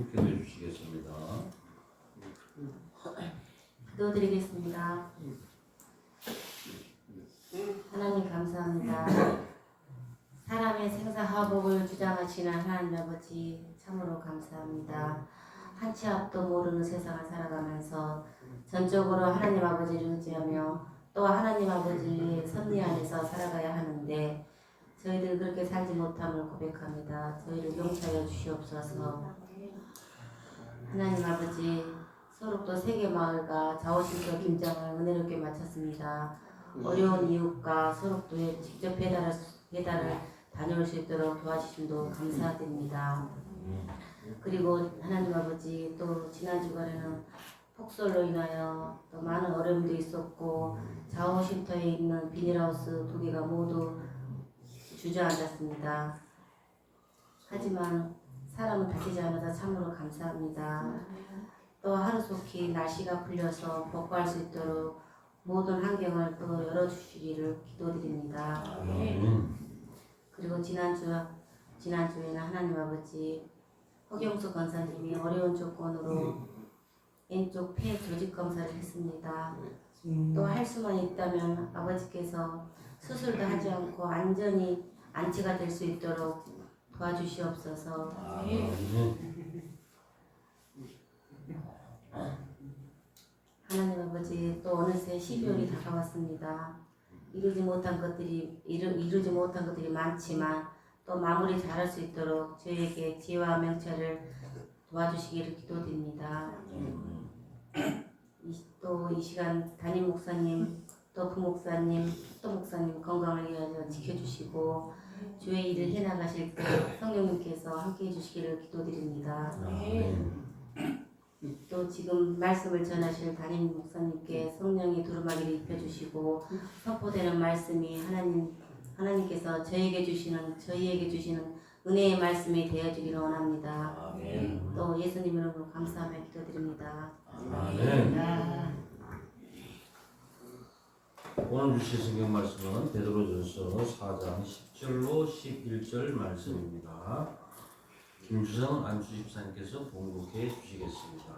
목사님 기도해 주시겠습니다. 기도드리겠습니다. 하나님 감사합니다. 사람의 생사화복을 주장하시는 하나님 아버지 참으로 감사합니다. 한 치 앞도 모르는 세상을 살아가면서 전적으로 하나님 아버지를 의지하며 또 하나님 아버지의 섭리 안에서 살아가야 하는데 저희들 그렇게 살지 못함을 고백합니다. 저희를 용서하여 주시옵소서. 하나님 아버지 소록도 세계마을과 자오신터 김장을 은혜롭게 마쳤습니다. 어려운 이웃과 소록도에 직접 배달을 다녀올 수 있도록 도와주심도 감사드립니다. 그리고 하나님 아버지 또 지난 주간에는 폭설로 인하여 또 많은 어려움도 있었고 자오신터에 있는 비닐하우스 2개가 모두 주저앉았습니다. 하지만 사람은 다치지 않아서 참으로 감사합니다. 또 하루속히 날씨가 풀려서 복구할 수 있도록 모든 환경을 또 열어주시기를 기도드립니다. 그리고 지난주에는 하나님 아버지 허경수 권사님이 어려운 조건으로 왼쪽 폐 조직 검사를 했습니다. 또 할 수만 있다면 아버지께서 수술도 하지 않고 안전히 안치가 될 수 있도록 도와주시옵소서. 하나님 아버지 또 어느새 12월이 다가왔습니다. 이루지 못한 것들이 많지만 또 마무리 잘할 수 있도록 저희에게 지혜와 명철을 도와주시기를 기도드립니다. 또 이 시간 담임 목사님, 또 부목사님, 또 목사님 건강을 위하여 지켜주시고 주의 일을 해나가실 때 성령님께서 함께해 주시기를 기도드립니다. 또 지금 말씀을 전하실 담임 목사님께 성령의 두루마기를 입혀주시고 선포되는 말씀이 하나님께서 저희에게 주시는 은혜의 말씀이 되어주기를 원합니다. 또 예수님 이름으로 감사하며 기도드립니다. 아멘. 오늘 주실 성경 말씀은 베드로전서 4장 10절로 11절 말씀입니다. 김주성 안주집사님께서 봉독해 주시겠습니다.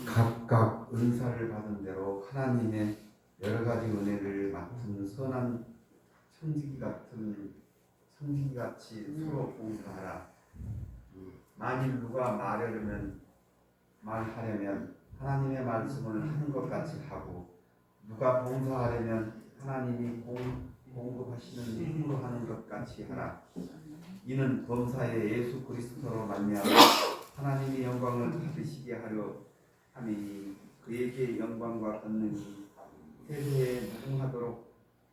각각 은사를 받은 대로 하나님의 여러 가지 은혜를 맡은 선한 성지기같이 서로 봉사하라. 만일 누가 말하려면 하나님의 말씀을 하는 것 같이 하고 누가 봉사하려면 하나님이 공급하시는 힘으로 하는 것 같이 하라. 이는 범사에 예수 그리스도로 말미암아 하나님의 영광을 받으시게 하려 함이니 그에게 영광과 권능이 세세에 무궁하도록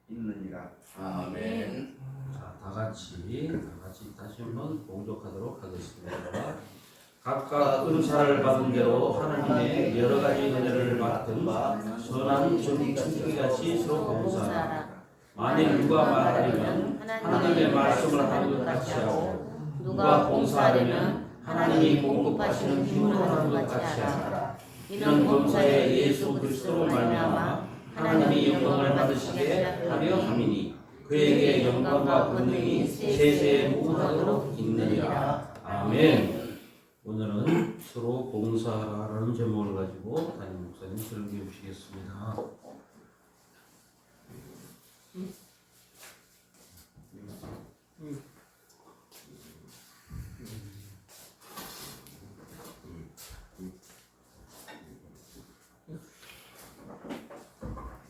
있느니라. 아멘. 자, 다 같이 다시 한번 봉독하도록 하겠습니다. 각각 은사를 받은 대로 하나님의 여러 가지 은혜를 맡은 선한 천지기같이 서로 봉사하라. 만일 누가 말하려면 하나님의 말씀을 하는 것 같이 하고 누가 봉사하려면 하나님이 공급하시는 힘으로 하는 것 같이 하라. 이는 범사에 예수 그리스도로 말미암아 하나님이 영광을 받으시게 하려 함이니 그에게 영광과 권능이 세세에 무궁하도록 있느니라. 아멘. 오늘은 서로 봉사하라는 제목을 가지고 담임 목사님 설교해 주시겠습니다.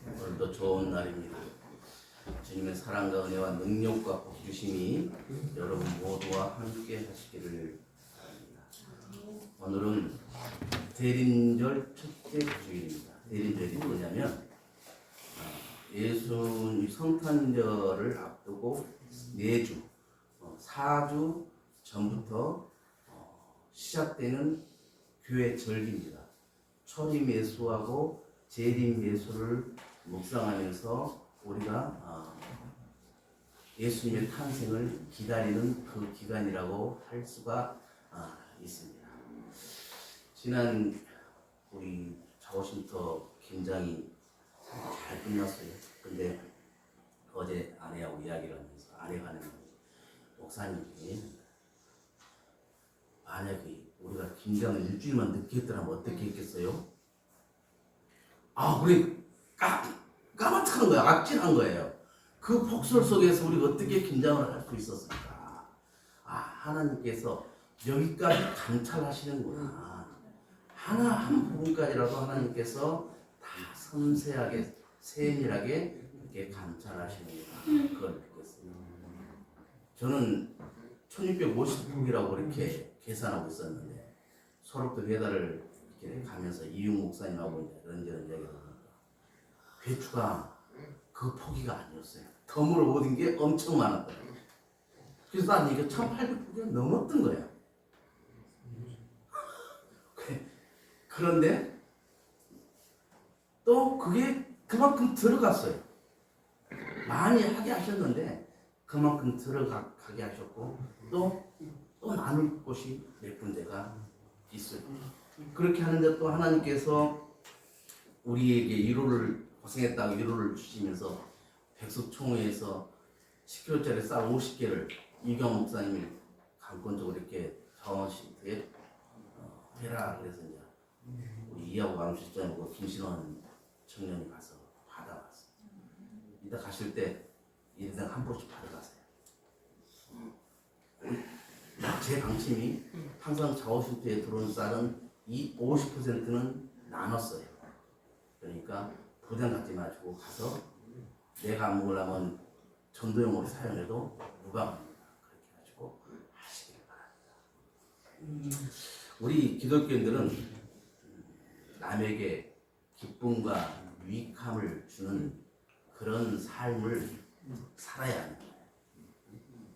오늘도 좋은 날입니다. 주님의 사랑과 은혜와 능력과 복주심이 여러분 모두와 함께 하시기를 바랍니다. 오늘은 대림절 첫째 주일입니다. 대림절이 뭐냐면 예수님 성탄절을 앞두고 4주, 4주 전부터 시작되는 교회 절기입니다. 초림 예수하고 재림 예수를 묵상하면서 우리가 예수님의 탄생을 기다리는 그 기간이라고 할 수가 있습니다. 지난 우리 자오신터 김장이 잘 끝났어요. 근데 어제 아내하고 이야기를 하면서 아내가 하는 말이 목사님이 만약에 우리가 김장을 일주일만 늦게 했더라면 어떻게 했겠어요? 아, 우리 까마득한 거야. 악질한 거예요. 그 폭설 속에서 우리가 어떻게 김장을 할 수 있었을까? 아, 하나님께서 여기까지 감찰하시는구나. 하나 한 부분까지라도 하나님께서 다 섬세하게 세밀하게 이렇게 감찰하시는구나. 그걸 느꼈어요. 저는 1650폭이라고 이렇게 계산하고 있었는데 소록도 배달을 이렇게 가면서 이용 목사님하고 이제 이런저런 이야기를 하니까 배추가 그 포기가 아니었어요. 덤으로 모든 게 엄청 많았더라고요. 그래서 난 이게 1800포기가 넘었던 거야. 그런데 또 그게 그만큼 들어갔어요. 많이 하게 하셨는데 그만큼 들어가게 하셨고 또 나눌 곳이 몇 군데가 있어요. 그렇게 하는데 또 하나님께서 우리에게 위로를 고생했다고 위로를 주시면서 백석총회에서 10kg짜리 쌀 50개를 이경 목사님이 강권적으로 이렇게 자원시대에 해라 그래서 이제 우리 이하고 강실장하고 김신원 청년이 가서 받아왔어요. 이따 가실 때 인당 한 포씩 받아가세요. 제 방침이 항상 자원시대에 들어온 쌀은 이 50%는 나눴어요. 그러니까 부담 갖지 마시고 가서 내가 안 먹으려면 전도용으로 사용해도 무방합니다. 그렇게 가지고 하시길 바랍니다. 우리 기독교인들은 남에게 기쁨과 유익함을 주는 그런 삶을 살아야 합니다.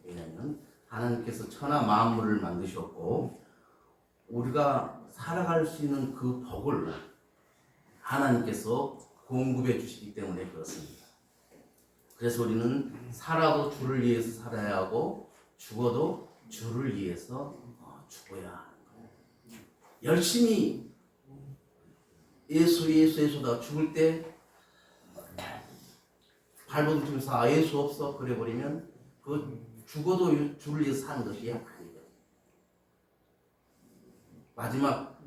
왜냐하면 하나님께서 천하 만물을 만드셨고 우리가 살아갈 수 있는 그 복을 하나님께서 공급해 주시기 때문에 그렇습니다. 그래서 우리는 살아도 주를 위해서 살아야 하고 죽어도 주를 위해서 죽어야 하는 거예요. 열심히 예수다 죽을 때 발버둥 치면서 예수 없어 그래 버리면 그 죽어도 주를 위해서 사는 것이 아니거든요. 마지막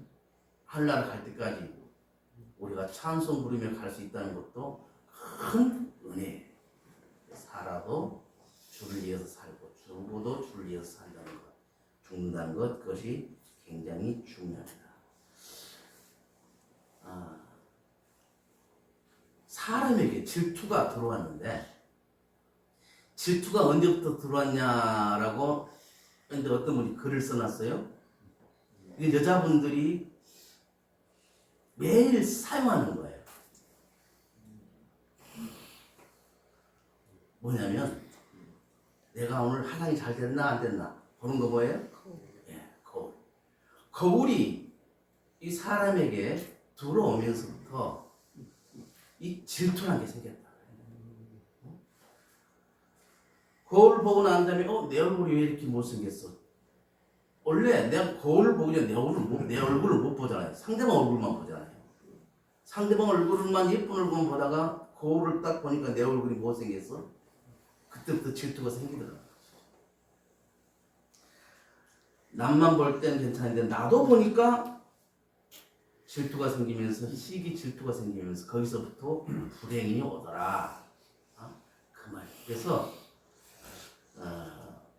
하늘나라 갈 때까지 우리가 찬송 부르며 갈 수 있다는 것도 큰 은혜예요. 살아도 주를 위해서 살고 죽어도 주를 위해서 산다는 것, 죽는다는 것, 그것이 굉장히 중요합니다. 사람에게 질투가 들어왔는데 질투가 언제부터 들어왔냐라고 근데 어떤 분이 글을 써놨어요. 이게 여자분들이 매일 사용하는 거예요. 뭐냐면 내가 오늘 화장이 잘 됐나 안 됐나 보는 거 뭐예요? 예, 거울. 거울이 이 사람에게 들어오면서부터 이 질투라는 게 생겼다. 거울 보고 난 다음에 내 얼굴이 왜 이렇게 못생겼어? 원래 내가 거울을 보기 전에 내 얼굴을 못 보잖아요. 상대방 얼굴만 보잖아요. 상대방 얼굴만 예쁜 얼굴만 보다가 거울을 딱 보니까 내 얼굴이 못생겼어? 그때부터 질투가 생기더라고요. 남만 볼 때는 괜찮은데 나도 보니까 질투가 생기면서 시기 질투가 생기면서 거기서부터 불행이 오더라. 그 말. 그래서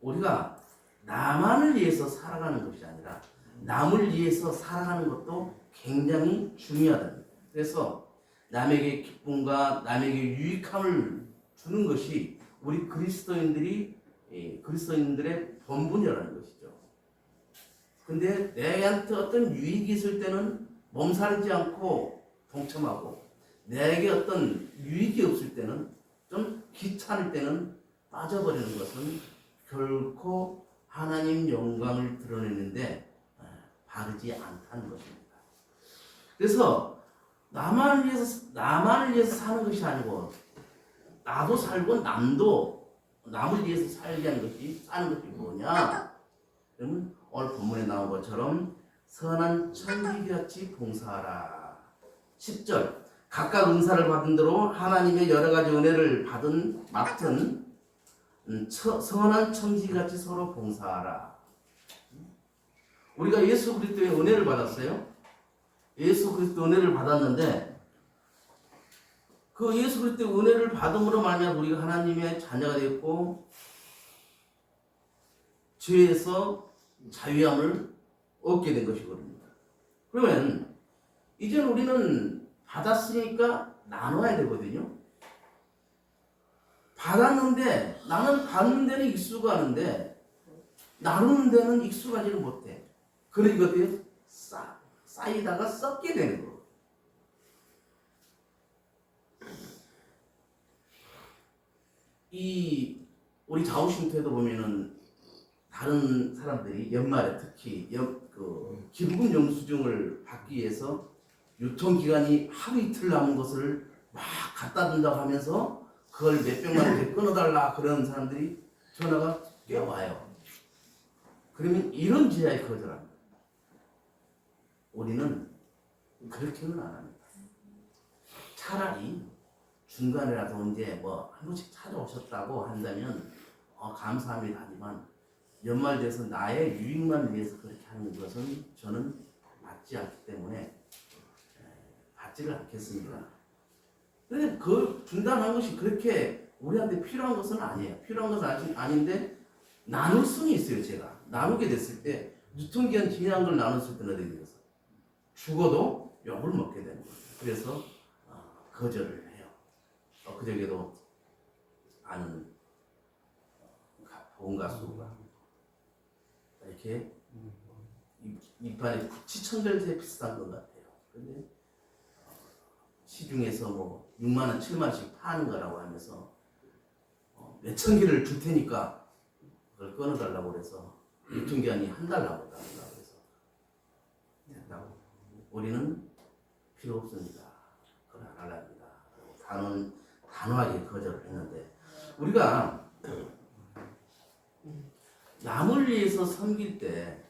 우리가 나만을 위해서 살아가는 것이 아니라 남을 위해서 살아가는 것도 굉장히 중요하다. 그래서 남에게 기쁨과 남에게 유익함을 주는 것이 우리 그리스도인들의 본분이라는 것이죠. 근데 내한테 어떤 유익이 있을 때는 몸살지 않고 동참하고 내게 어떤 유익이 없을 때는 좀 귀찮을 때는 빠져버리는 것은 결코 하나님 영광을 드러내는데 바르지 않다는 것입니다. 그래서 나만을 위해서 사는 것이 아니고 나도 살고 남도 남을 위해서 살게 하는 것이 사는 것이 뭐냐? 그러면 오늘 본문에 나온 것처럼 선한 천지같이 봉사하라. 10절 각각 은사를 받은 대로 하나님의 여러 가지 은혜를 맡은 선한 청지같이 서로 봉사하라. 우리가 예수 그리스도의 은혜를 받았어요. 예수 그리스도 은혜를 받았는데 그 예수 그리스도의 은혜를 받음으로 말미암아 우리가 하나님의 자녀가 되었고 죄에서 자유함을 얻게 된 것이거든요. 그러면 이제 우리는 받았으니까 나눠야 되거든요. 받았는데 나는 받는 데는 익숙하는데 나누는 데는 익숙하지는 못해. 그러니까 어때요? 쌓이다가 썩게 되는 거. 우리 좌우신토에도 보면은 다른 사람들이 연말에 특히 기부금 영수증을 받기 위해서 유통기간이 하루 이틀 남은 것을 막 갖다 준다고 하면서 그걸 몇백만 원에 끊어달라 그런 사람들이 전화가 꽤 와요. 그러면 이런 지하에 거절합니다. 우리는 그렇게는 안 합니다. 차라리 중간에라도 언제 한 번씩 찾아오셨다고 한다면 감사합니다 하지만 연말 돼서 나의 유익만 위해서 그렇게 하는 것은 저는 맞지 않기 때문에 받지를 않겠습니다. 그런데 그 중단한 것이 그렇게 우리한테 필요한 것은 아니에요. 필요한 것은 아닌데 나눌 수는 있어요. 제가 나누게 됐을 때 유통기한 지난 걸 나눴을 때는 어떻게 되겠어? 죽어도 욕을 먹게 되는 거예요. 그래서 거절을 해요. 그저께도 아는 보험 가수가 이렇게 이빨에 구치천별제 비슷한 것 같아요. 근데 시중에서 6만 원, 7만 원씩 파는 거라고 하면서 몇천 개를 줄 테니까 그걸 끊어달라고 그래서 유통기한이 한 달 남았다고 그래서 됐다고. 우리는 필요 없습니다. 그걸 안 하랍니다. 단호하게 거절을 했는데 우리가 남을 위해서 섬길 때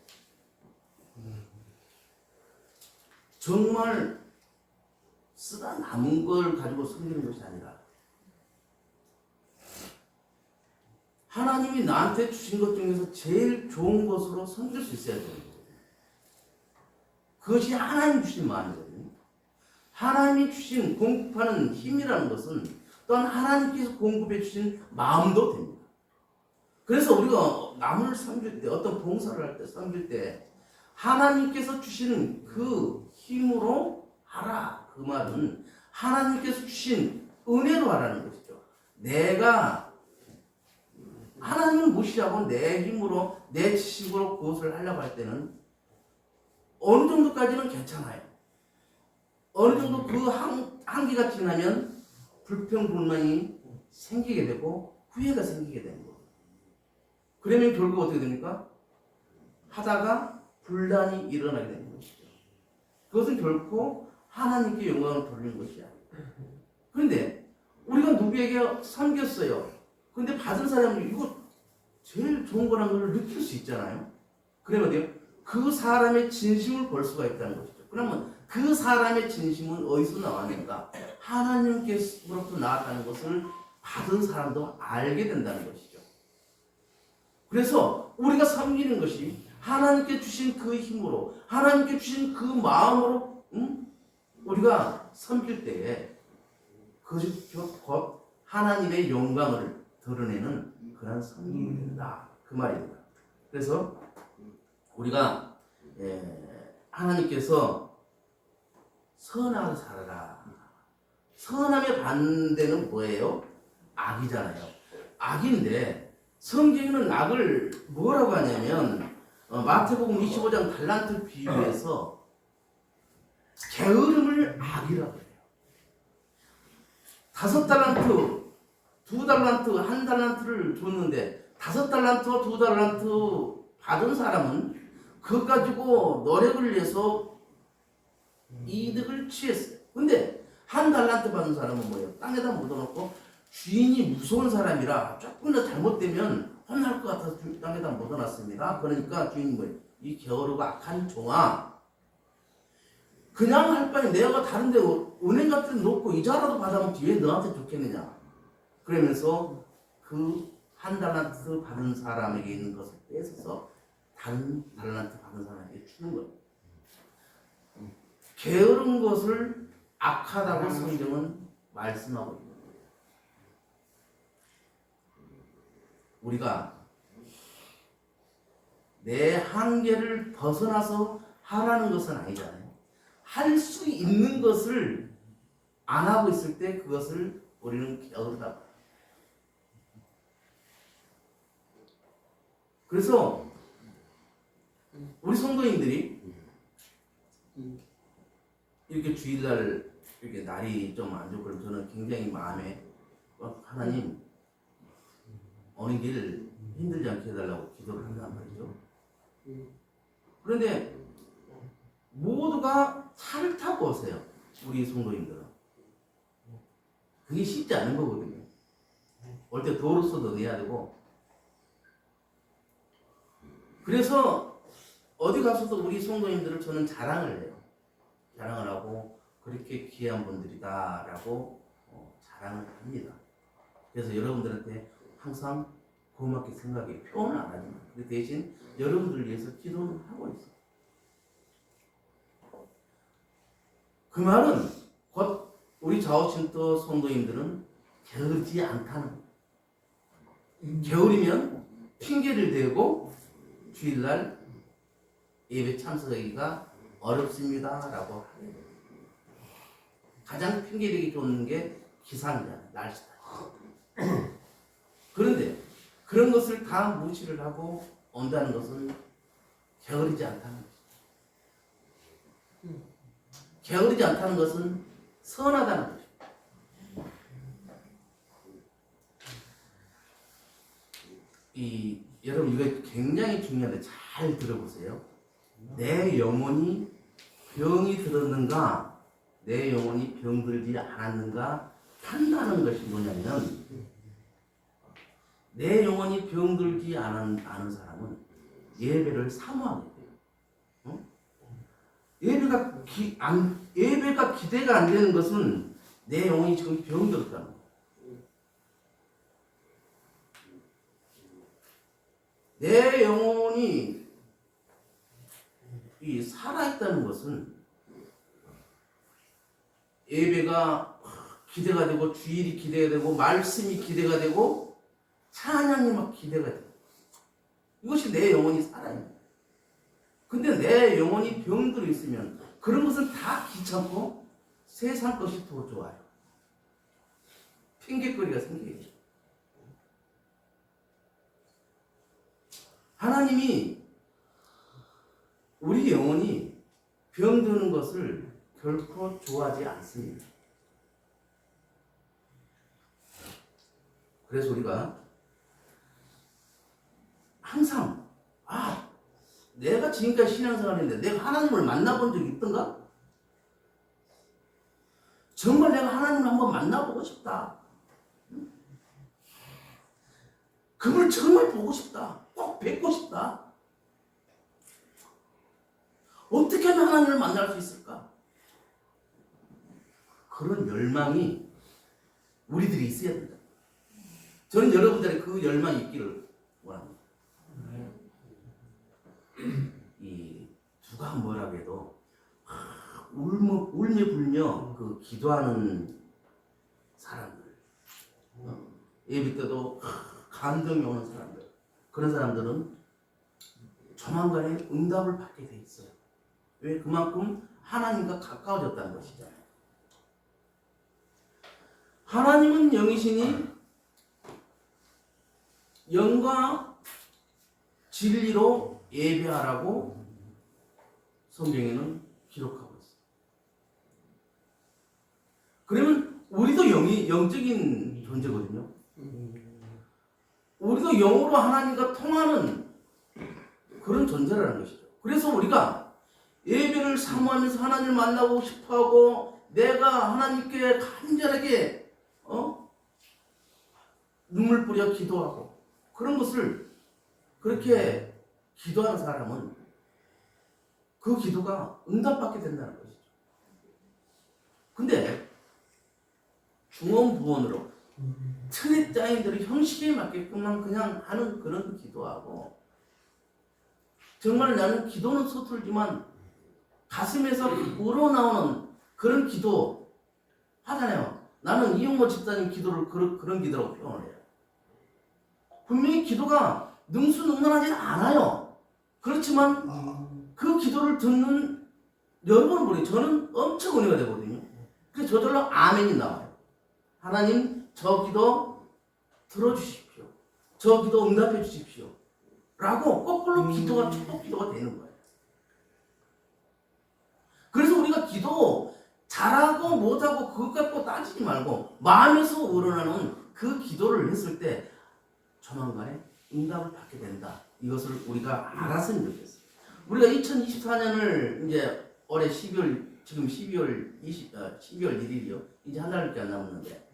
정말 쓰다 남은 걸 가지고 섬기는 것이 아니라 하나님이 나한테 주신 것 중에서 제일 좋은 것으로 섬길 수 있어야 되는 거거든요. 그것이 하나님 주신 마음이거든요. 하나님이 주신 공급하는 힘이라는 것은 또한 하나님께서 공급해 주신 마음도 됩니다. 그래서 우리가 남을 섬길 때 어떤 봉사를 할 때 섬길 때 하나님께서 주시는 그 힘으로 하라. 그 말은 하나님께서 주신 은혜로 하라는 것이죠. 내가 하나님을 무시하고 내 힘으로 내 지식으로 그것을 하려고 할 때는 어느 정도까지는 괜찮아요. 어느 정도 그 한계가 지나면 불평불만이 생기게 되고 후회가 생기게 되는 거예요. 그러면 결국 어떻게 됩니까? 하다가 분란이 일어나게 되는 것이죠. 그것은 결코 하나님께 영광을 돌리는 것이 아니에요. 그런데 우리가 누구에게 섬겼어요. 그런데 받은 사람이 이거 제일 좋은 거라는 걸 느낄 수 있잖아요. 그러면 어때요? 그 사람의 진심을 볼 수가 있다는 것이죠. 그러면 그 사람의 진심은 어디서 나왔는가? 하나님께서부터 나왔다는 것을 받은 사람도 알게 된다는 것이죠. 그래서 우리가 섬기는 것이 하나님께 주신 그 힘으로, 하나님께 주신 그 마음으로 우리가 섬길 때에 그것이 곧 하나님의 영광을 드러내는 그런 섬김이 된다. 그 말입니다. 그래서 우리가 하나님께서 선하게 살아라. 선함의 반대는 뭐예요? 악이잖아요. 악인데 성경에는 악을 뭐라고 하냐면 마태복음 25장 달란트 비유에서 게으름을 악이라고 해요. 5달란트, 2달란트, 1달란트를 줬는데 5달란트와 2달란트 받은 사람은 그것 가지고 노력을 해서 이득을 취했어요. 근데 1달란트 받은 사람은 뭐예요? 땅에다 묻어놓고 주인이 무서운 사람이라 조금 더 잘못되면 혼날 것 같아서 땅에다 묻어놨습니다. 그러니까 주인이 뭐예요? 이 게으르고 악한 종아, 그냥 할 바에 내가 다른 데 은행 같은 데 놓고 이자라도 받으면 뒤에 너한테 좋겠느냐. 그러면서 그 한 달란트 받은 사람에게 있는 것을 뺏어서 다른 달란트 받은 사람에게 주는 거예요. 게으른 것을 악하다고 성경은 말씀하고 있습니다. 우리가 내 한계를 벗어나서 하라는 것은 아니잖아요. 할 수 있는 것을 안 하고 있을 때 그것을 우리는 게으르다. 그래서 우리 성도님들이 이렇게 주일날 이렇게 날이 좀 안 좋고 저는 굉장히 마음에 하나님 어느 길 힘들지 않게 해달라고 기도를 한단 말이죠. 그런데 모두가 차를 타고 오세요. 우리 성도님들은. 그게 쉽지 않은 거거든요. 올 때 도로서도 내야 되고. 그래서 어디 가서도 우리 성도님들을 저는 자랑을 해요. 자랑을 하고 그렇게 귀한 분들이다라고 자랑을 합니다. 그래서 여러분들한테 항상 고맙게 생각해 표현을 안 하지만 그 대신 여러분들을 위해서 기도는 하고 있어요. 그 말은 곧 우리 좌우신도 성도님들은 게으르지 않다는 거예요. 게으르면 핑계를 대고 주일날 예배 참석하기가 어렵습니다라고 하는 거예요. 가장 핑계대기 좋은 게 기상이잖아요. 날씨다. 그런데 그런 것을 다 무시를 하고 온다는 것은 게으르지 않다는 것이죠. 게으르지 않다는 것은 선하다는 것이죠. 여러분 이거 굉장히 중요한데 잘 들어보세요. 내 영혼이 병이 들었는가 내 영혼이 병들지 않았는가 판단하는 것이 뭐냐면 내 영혼이 병들지 않은 사람은 예배를 사모하게 돼요. 예배가 기대가 안 되는 것은 내 영혼이 지금 병들었다는 거예요. 내 영혼이 살아있다는 것은 예배가 기대가 되고 주일이 기대가 되고 말씀이 기대가 되고 찬양이 막 기대가 돼요. 이것이 내 영혼이 살아있는 거예요. 근데 내 영혼이 병들어 있으면 그런 것은 다 귀찮고 세상 것이 더 좋아요. 핑계거리가 생기겠죠. 하나님이 우리 영혼이 병드는 것을 결코 좋아하지 않습니다. 그래서 우리가 항상 내가 지금까지 신앙생활했는데 내가 하나님을 만나본 적이 있던가? 정말 내가 하나님을 한번 만나보고 싶다. 그걸 정말 보고 싶다. 꼭 뵙고 싶다. 어떻게 하면 하나님을 만날 수 있을까? 그런 열망이 우리들이 있어야 된다. 저는 여러분들의 그 열망이 있기를 원합니다. 누가 뭐라고 해도 울며 불며 그 기도하는 사람들, 예배 때도 감동이 오는 사람들, 그런 사람들은 조만간에 응답을 받게 돼 있어요. 왜? 그만큼 하나님과 가까워졌다는 것이잖아요. 하나님은 영이시니 영과 진리로 예배하라고 성경에는 기록하고 있어요. 그러면 우리도 영적인 존재거든요. 우리도 영으로 하나님과 통하는 그런 존재라는 것이죠. 그래서 우리가 예배를 사모하면서 하나님을 만나고 싶어하고 내가 하나님께 간절하게 눈물 뿌려 기도하고 그런 것을 그렇게 기도하는 사람은 그 기도가 응답받게 된다는 것이죠. 근데 중원부원으로 틀에 짜인 대로 형식에 맞게끔만 그냥 하는 그런 기도하고, 정말 나는 기도는 서툴지만 가슴에서 우러나오는 그런 기도 하잖아요. 나는 이용모 집사님 기도를 그런 기도라고 표현을 해요. 분명히 기도가 능수능란하진 않아요. 그렇지만 그 기도를 듣는 여러분 보니 저는 엄청 은혜가 되거든요. 그래서 저절로 아멘이 나와요. 하나님 저 기도 들어주십시오. 저 기도 응답해 주십시오. 라고 거꾸로 기도가 축복 기도가 되는 거예요. 그래서 우리가 기도 잘하고 못하고 그것 갖고 따지지 말고 마음에서 우러나는 그 기도를 했을 때 조만간에 응답을 받게 된다. 이것을 우리가 알았으면 좋겠어요. 우리가 2024년을 이제 올해 12월, 지금 12월 1일이요. 이제 한 달밖에 안 남았는데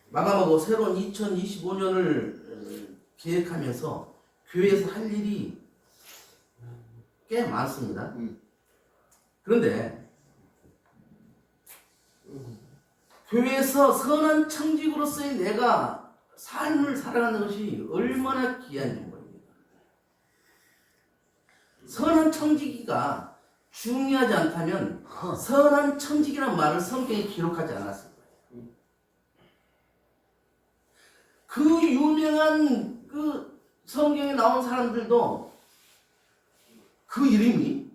마감하고 새로운 2025년을 계획하면서 교회에서 할 일이 꽤 많습니다. 그런데 교회에서 선한 청직으로서의 내가 삶을 살아가는 것이 얼마나 귀한지 모릅니다. 선한 청지기가 중요하지 않다면 선한 청지기라는 말을 성경에 기록하지 않았을 거예요. 그 유명한 그 성경에 나온 사람들도 그 이름이,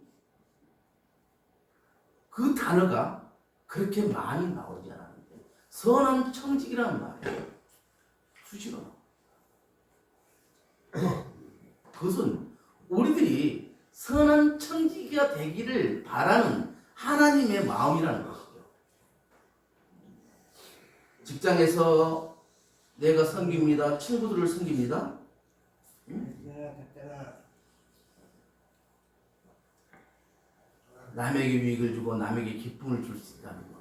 그 단어가 그렇게 많이 나오지 않았는데 선한 청지기라는 말이에요. 수시로. 그것은 우리들이 선한 청지기가 되기를 바라는 하나님의 마음이라는 것이죠. 직장에서 내가 섬깁니다. 친구들을 섬깁니다. 남에게 유익을 주고 남에게 기쁨을 줄 수 있다는 것.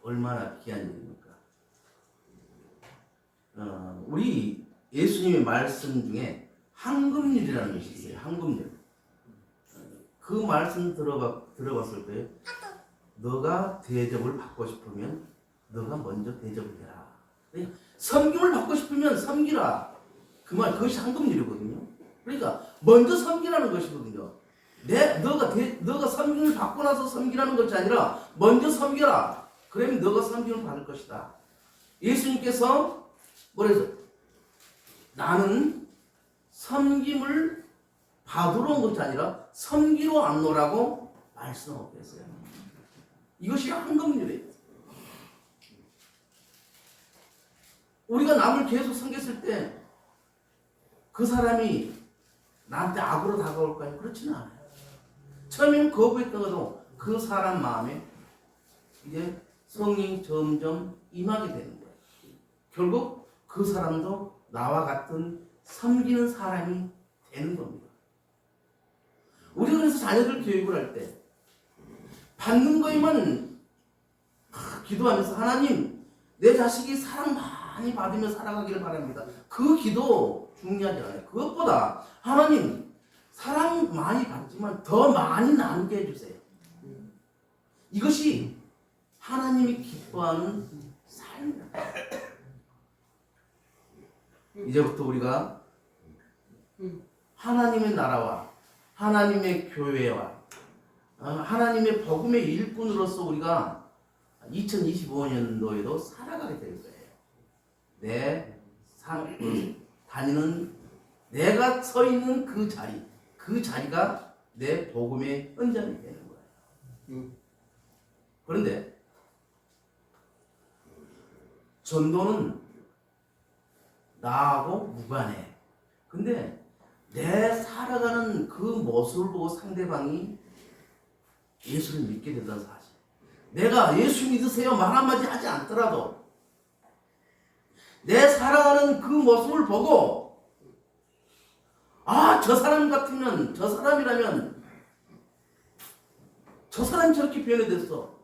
얼마나 귀한 일입니까? 우리 예수님의 말씀 중에 황금률이라는 것이 있어요. 황금률. 그 말씀 들어봤을 거예요. 너가 대접을 받고 싶으면 너가 먼저 대접을 해라. 섬김을 받고 싶으면 섬기라. 그 말, 그것이 황금률이거든요. 그러니까 먼저 섬기라는 것이거든요. 너가 섬김을 받고 나서 섬기라는 것이 아니라 먼저 섬겨라. 그러면 너가 섬김을 받을 것이다. 예수님께서 뭐래서 나는 섬김을 받으러 온 것이 아니라 섬기러 왔노라고 말씀하고 계세요. 이것이 황금률이에요. 우리가 남을 계속 섬겼을 때 그 사람이 나한테 악으로 다가올까요? 그렇지는 않아요. 처음에는 거부했던 것도 그 사람 마음에 이제 성령이 점점 임하게 되는 거예요. 결국 그 사람도 나와 같은 섬기는 사람이 되는 겁니다. 우리가 그래서 자녀들 교육을 할 때 받는 거에만 기도하면서 하나님 내 자식이 사랑 많이 받으며 살아가기를 바랍니다. 그 기도 중요하지 않아요. 그것보다 하나님 사랑 많이 받지만 더 많이 나누게 해주세요. 이것이 하나님이 기뻐하는 삶이다. 이제부터 우리가 하나님의 나라와 하나님의 교회와 하나님의 복음의 일꾼으로서 우리가 2025년도에도 살아가게 될 거예요. 내 다니는 내가 서 있는 그 자리가 내 복음의 현장이 되는 거예요. 그런데 전도는 나하고 무관해. 근데 내 살아가는 그 모습을 보고 상대방이 예수를 믿게 된다는 사실. 내가 예수 믿으세요 말 한마디 하지 않더라도 내 살아가는 그 모습을 보고 저 사람 같으면 저 사람이라면 저 사람이 저렇게 변화됐어.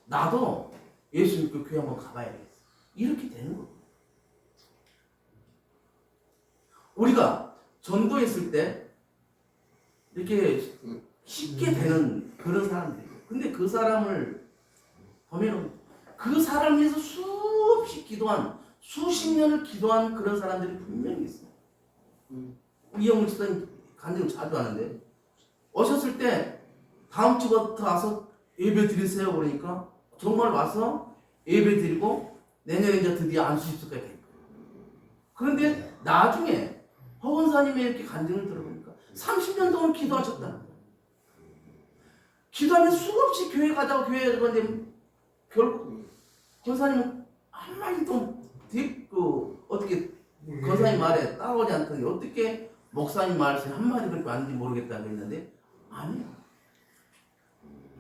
나도 예수 믿고 교회 한번 가봐야겠어. 이렇게 되는 거예요. 우리가 전도했을 때 이렇게 쉽게 되는 그런 사람들이에요. 근데 그 사람을 보면은 그 사람을 위해서 수없이 기도한 수십 년을 기도한 그런 사람들이 분명히 있어요. 이영훈 집사님 간증을 자주 하는데 오셨을 때 다음 주부터 와서 예배 드리세요 그러니까 정말 와서 예배 드리고 내년에 이제 드디어 안수 입수가 될 거예요. 그런데 나중에 허원사님의 이렇게 간증을 들어보니까 30년 동안 기도하셨다는 거예요. 기도하면 수없이 교회 가다가 교회에 들어갔는데 결국 권사님은 한마디도 어떻게 권사님 말에 따라오지 않더니 어떻게 목사님 말씀에 한마디 그렇게 왔는지 모르겠다고 했는데 아니요.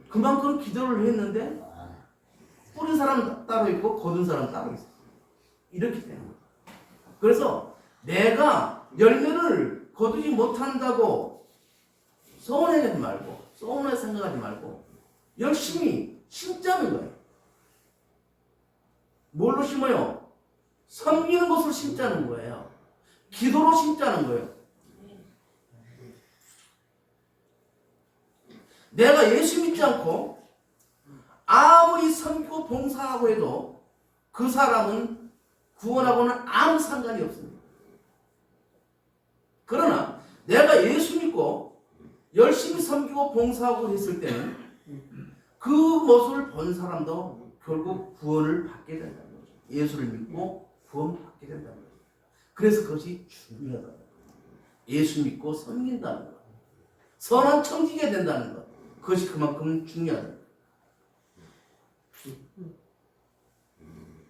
그만큼 기도를 했는데 뿌린 사람 따로 있고 거둔 사람 따로 있어요. 이렇게 되는 거예요. 그래서 내가 열매를 거두지 못한다고 서운해하지 말고 서운하게 생각하지 말고 열심히 심자는 거예요. 뭘로 심어요? 섬기는 것으로 심자는 거예요. 기도로 심자는 거예요. 내가 예수 믿지 않고 아무리 섬기고 봉사하고 해도 그 사람은 구원하고는 아무 상관이 없습니다. 그러나 내가 예수 믿고 열심히 섬기고 봉사하고 했을 때는 그 모습을 본 사람도 결국 구원을 받게 된다는 거죠. 예수를 믿고 구원 받게 된다는 거죠. 그래서 그것이 중요하다는 거예요. 예수 믿고 섬긴다는 것, 선한 청지게 된다는 것, 그것이 그만큼 중요하다.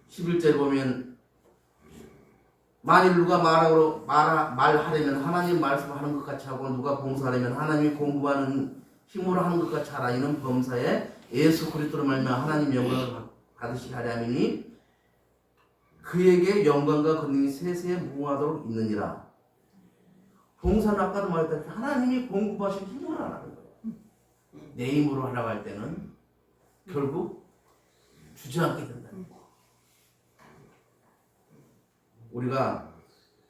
11절 보면 만일 누가 말하려면 하나님 말씀하는 것 같이 하고 누가 봉사하려면 하나님이 공부하는 힘으로 하는 것 같이 하라. 이는 범사에 예수 그리스도로 말미암아 하나님 영광을 받으시게 하려 함이니 그에게 영광과 권능이 세세에 무궁하도록 있느니라. 봉사는 아까도 말했다시피 하나님이 공급하신 힘으로 하라는 거예요. 내 힘으로 하라고 할 때는 결국 주저앉게 된다는 거예요. 우리가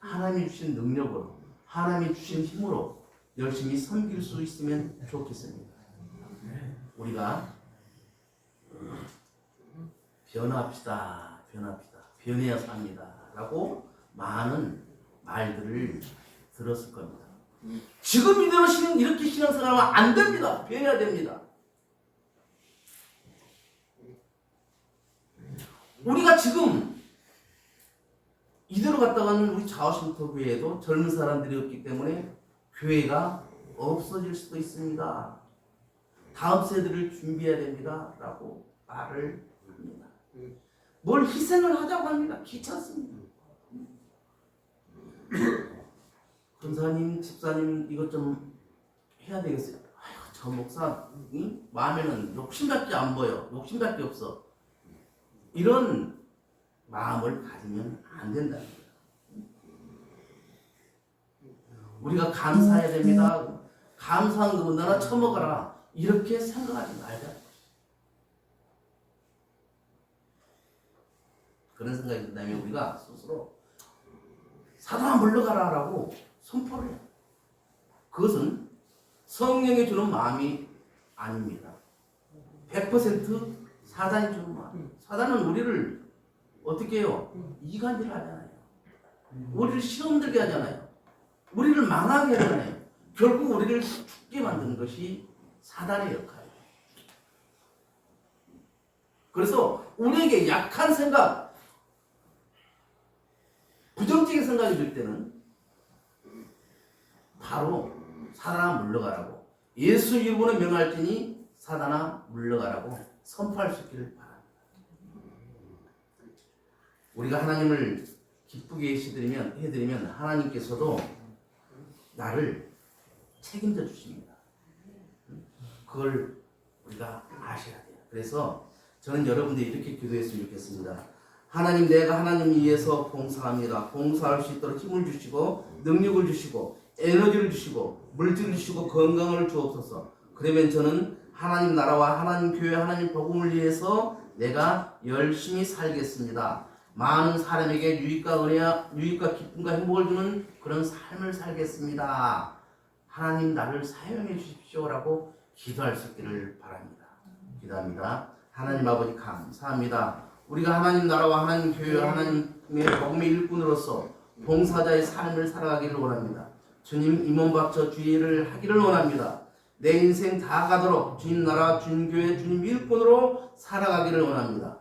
하나님이 주신 능력으로 하나님이 주신 힘으로 열심히 섬길 수 있으면 좋겠습니다. 우리가 변합시다. 변해야 삽니다. 라고 많은 말들을 들었을 겁니다. 지금 이대로 이렇게 신앙생활하면 안 됩니다. 변해야 됩니다. 우리가 지금 이대로 갔다가는 우리 자화신터 교회에도 젊은 사람들이 없기 때문에 교회가 없어질 수도 있습니다. 다음 세대를 준비해야 됩니다. 라고 말을 합니다. 뭘 희생을 하자고 합니다. 귀찮습니다. 권사님, 집사님 이것 좀 해야 되겠어요. 아이고, 저 목사 마음에는 욕심밖에 안 보여. 욕심밖에 없어. 이런 마음을 가지면 안 된다는 거예요. 우리가 감사해야 됩니다. 감사한 거 너나 처먹어라. 이렇게 생각하지 말자. 그런 생각이 든다면 우리가 스스로 사단아 물러가라라고 선포를 해요. 그것은 성령이 주는 마음이 아닙니다. 100% 사단이 주는 마음. 사단은 우리를 어떻게 해요? 이간질 하잖아요. 우리를 시험 들게 하잖아요. 우리를 망하게 하잖아요. 결국 우리를 죽게 만드는 것이 사단의 역할이에요. 그래서 우리에게 약한 생각, 부정적인 생각이 들 때는 바로 사단아 물러가라고, 예수 이름으로 명할지니 사단아 물러가라고 선포할 수 있기를 바랍니다. 우리가 하나님을 기쁘게 해드리면 하나님께서도 나를 책임져 주십니다. 그걸 우리가 아셔야 돼요. 그래서 저는 여러분들이 이렇게 기도했으면 좋겠습니다. 하나님, 내가 하나님 위해서 봉사합니다. 봉사할 수 있도록 힘을 주시고 능력을 주시고 에너지를 주시고 물질을 주시고 건강을 주옵소서. 그러면 저는 하나님 나라와 하나님 교회, 하나님 복음을 위해서 내가 열심히 살겠습니다. 많은 사람에게 유익과 은혜와 유익과 기쁨과 행복을 주는 그런 삶을 살겠습니다. 하나님 나를 사용해 주십시오라고 기도할 수 있기를 바랍니다. 기도합니다. 하나님 아버지 감사합니다. 우리가 하나님 나라와 하나님 교회와 하나님의 복음의 일꾼으로서 봉사자의 삶을 살아가기를 원합니다. 주님 임원 바쳐 주의를 하기를 원합니다. 내 인생 다 가도록 주님 나라 주님 교회 주님 일꾼으로 살아가기를 원합니다.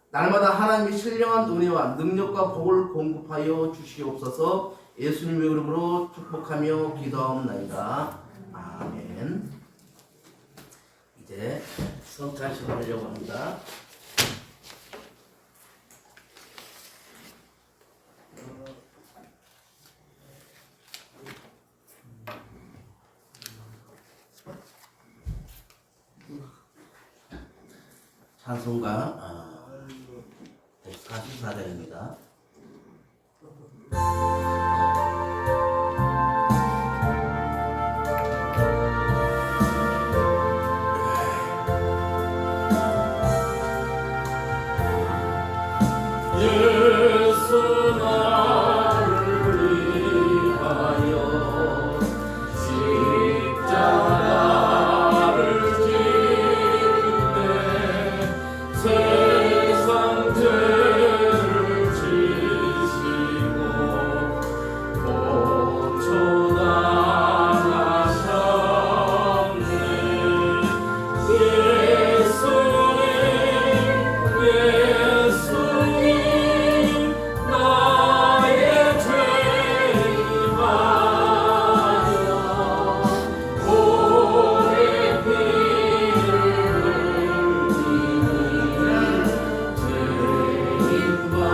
날마다 하나님의 신령한 은혜와 능력과 복을 공급하여 주시옵소서. 예수님의 이름으로 축복하며 기도하옵나이다. 아멘. 이제 성찬식을 하려고 합니다. 찬송가 144장입니다. 예수 나를 위하여 십자가를 지네 세상 죄를 지시고 고쳐나가셨네. 예수님 나의 죄 위하여 고의 피를 흘리니 죄인 받으소서.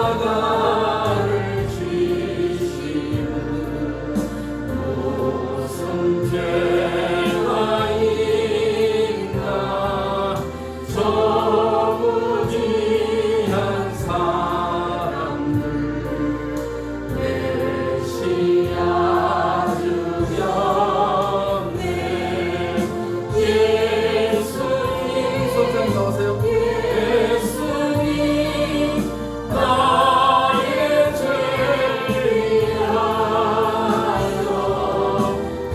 십자가를 지시는 무슨 죄가 있나 저 무지한 사람들 메시아 주였네. 예수님 성찬이 나오세요. 예수님 나의 죄 위하여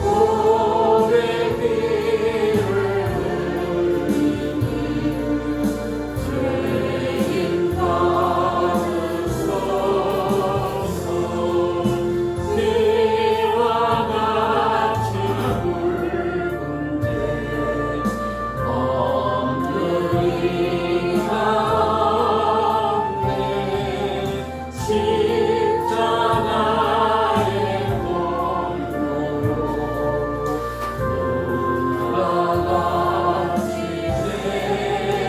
고의 피를 흘리니 죄인 받으소서. 피와 같이 붉은 죄 엄들이 가옵네. 십자가의 공로로 누가 같이 되네.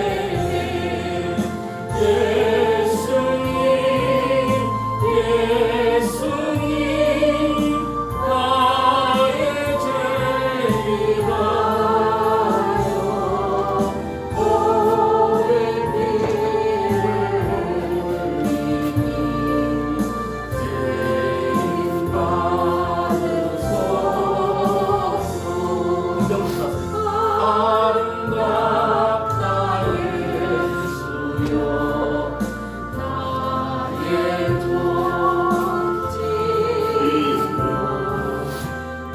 예수님 나의 죄 위하여 고의 피를 흘리니 죄인 받으소서. 아름답다 예수여 나의 통치요.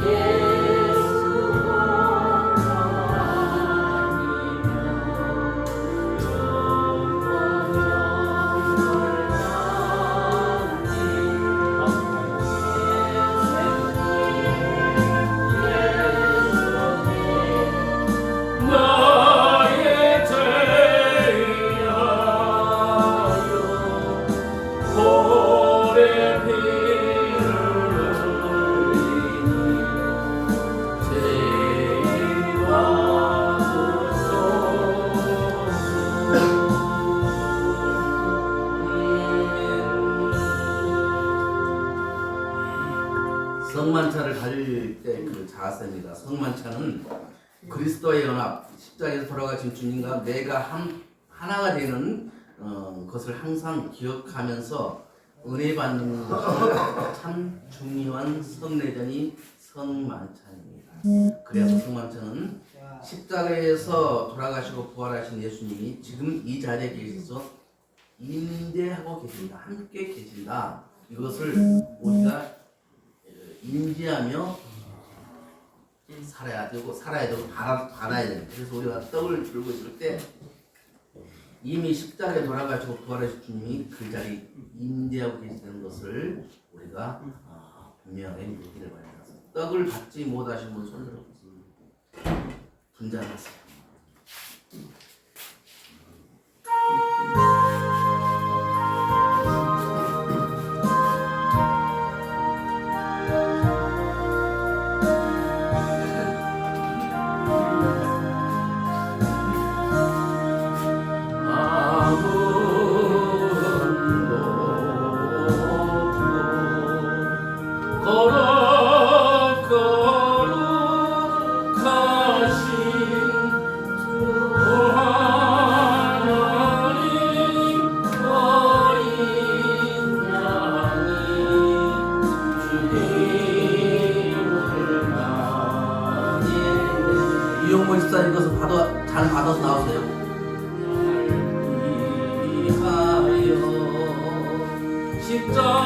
예수가 아니면 나의 죄 위하여 고의 피를 흘리니 죄인 받으소서. 성만찬을 가질 때 그 자세입니다. 성만찬은 그리스도의 연합, 십자가에서 돌아가신 주님과 내가 하나가 되는 것을 항상 기억하면서 은혜 받는 것이 참 중요한 성례전이 성만찬입니다. 그래서 성만찬은 십자가에서 돌아가시고 부활하신 예수님이 지금 이 자리에 계셔서 임재하고 계신다, 함께 계신다. 이것을 우리가 인지하며 살아야 되고 받아야 됩니다. 그래서 우리가 떡을 들고 있을 때 이미 십자가에 돌아가시고 부활하신 주님이 그 자리에 임재하고 계시는 것을 우리가 분명히 믿기를 바랍니다. 떡을 받지 못하신 분 손 들어보겠습니다. 분장하세요. 이용모 집사님 것을 잘 받아서 나오세요. 위하여 십자